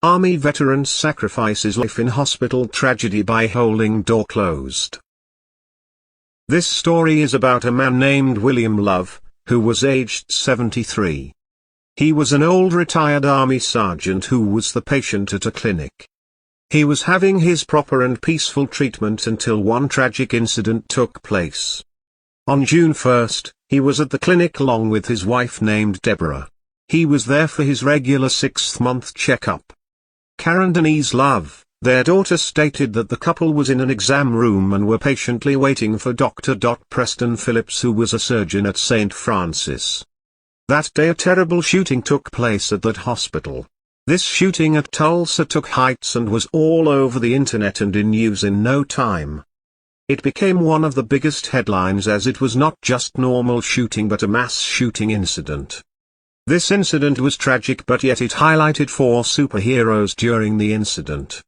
Army veteran sacrifices life in hospital tragedy by holding door closed. This story is about a man named William Love, who was aged 73. He was an old retired Army sergeant who was the patient at a clinic. He was having his proper and peaceful treatment until one tragic incident took place. On June 1st, he was at the clinic along with his wife named Deborah. He was there for his regular 6th-month checkup. Karen Denise Love, their daughter, stated that the couple was in an exam room and were patiently waiting for Dr. Preston Phillips, who was a surgeon at St. Francis. That day a terrible shooting took place at that hospital. This shooting at Tulsa took heights and was all over the internet and in news in no time. It became one of the biggest headlines as it was not just normal shooting but a mass shooting incident. This incident was tragic, but yet it highlighted 4 superheroes during the incident.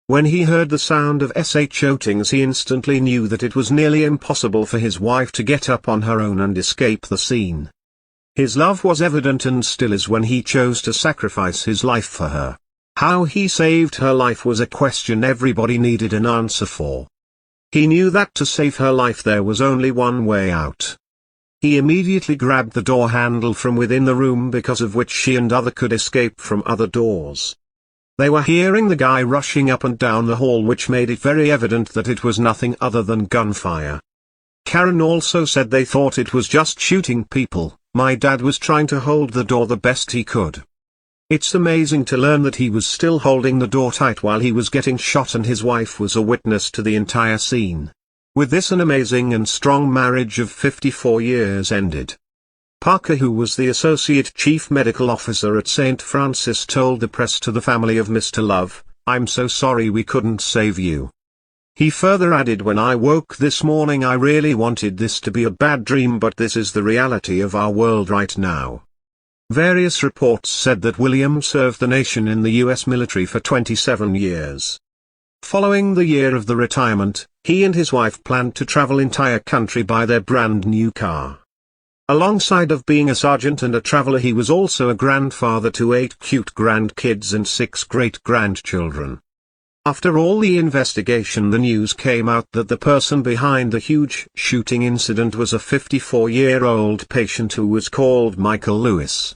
When he heard the sound of shootings, he instantly knew that it was nearly impossible for his wife to get up on her own and escape the scene. His love was evident and still is when he chose to sacrifice his life for her. How he saved her life was a question everybody needed an answer for. He knew that to save her life there was only one way out. He immediately grabbed the door handle from within the room, because of which she and other could escape from other doors. They were hearing the guy rushing up and down the hall, which made it very evident that it was nothing other than gunfire. Karen also said they thought it was just shooting people. My dad was trying to hold the door the best he could. It's amazing to learn that he was still holding the door tight while he was getting shot, and his wife was a witness to the entire scene. With this, an amazing and strong marriage of 54 years ended. Parker, who was the Associate Chief Medical Officer at St. Francis, told the press to the family of Mr. Love, "I'm so sorry we couldn't save you." He further added, "When I woke this morning I really wanted this to be a bad dream, but this is the reality of our world right now." Various reports said that William served the nation in the U.S. military for 27 years. Following the year of the retirement, he and his wife planned to travel entire country by their brand new car. Alongside of being a sergeant and a traveler, he was also a grandfather to 8 cute grandkids and 6 great-grandchildren. After all the investigation, the news came out that the person behind the huge shooting incident was a 54-year-old patient who was called Michael Lewis.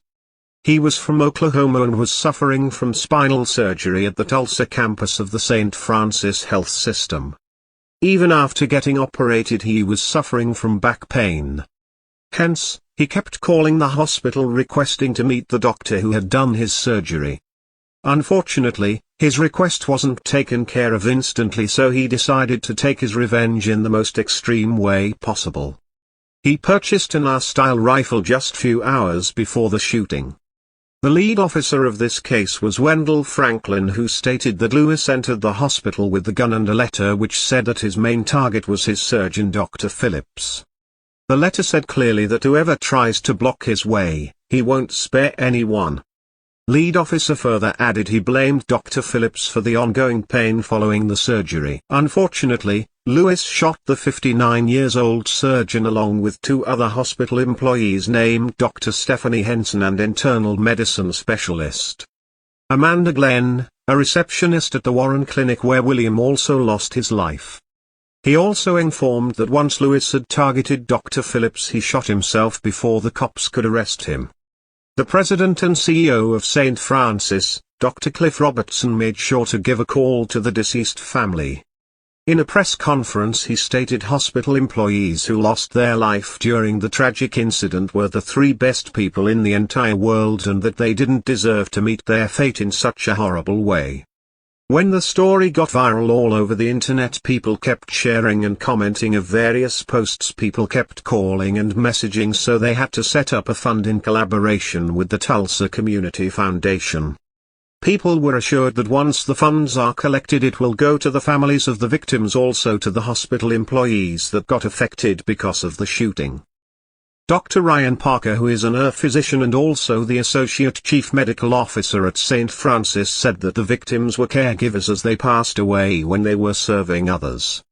He was from Oklahoma and was suffering from spinal surgery at the Tulsa campus of the St. Francis Health System. Even after getting operated, he was suffering from back pain. Hence, he kept calling the hospital requesting to meet the doctor who had done his surgery. Unfortunately, his request wasn't taken care of instantly, so he decided to take his revenge in the most extreme way possible. He purchased an AR-style rifle just few hours before the shooting. The lead officer of this case was Wendell Franklin, who stated that Lewis entered the hospital with the gun and a letter which said that his main target was his surgeon, Dr. Phillips. The letter said clearly that whoever tries to block his way, he won't spare anyone. Lead officer further added he blamed Dr. Phillips for the ongoing pain following the surgery. Unfortunately, Lewis shot the 59-year-old surgeon along with 2 other hospital employees named Dr. Stephanie Henson and internal medicine specialist Amanda Glenn, a receptionist at the Warren Clinic where William also lost his life. He also informed that once Lewis had targeted Dr. Phillips, he shot himself before the cops could arrest him. The president and CEO of St. Francis, Dr. Cliff Robertson, made sure to give a call to the deceased family. In a press conference, he stated hospital employees who lost their life during the tragic incident were the 3 best people in the entire world and that they didn't deserve to meet their fate in such a horrible way. When the story got viral all over the internet, people kept sharing and commenting of various posts. People kept calling and messaging, so they had to set up a fund in collaboration with the Tulsa Community Foundation. People were assured that once the funds are collected, it will go to the families of the victims, also to the hospital employees that got affected because of the shooting. Dr. Ryan Parker, who is an ER physician and also the Associate Chief Medical Officer at St. Francis, said that the victims were caregivers as they passed away when they were serving others.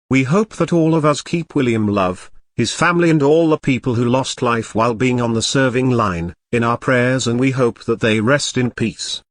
"We hope that all of us keep William Love, his family and all the people who lost life while being on the serving line, in our prayers, and we hope that they rest in peace."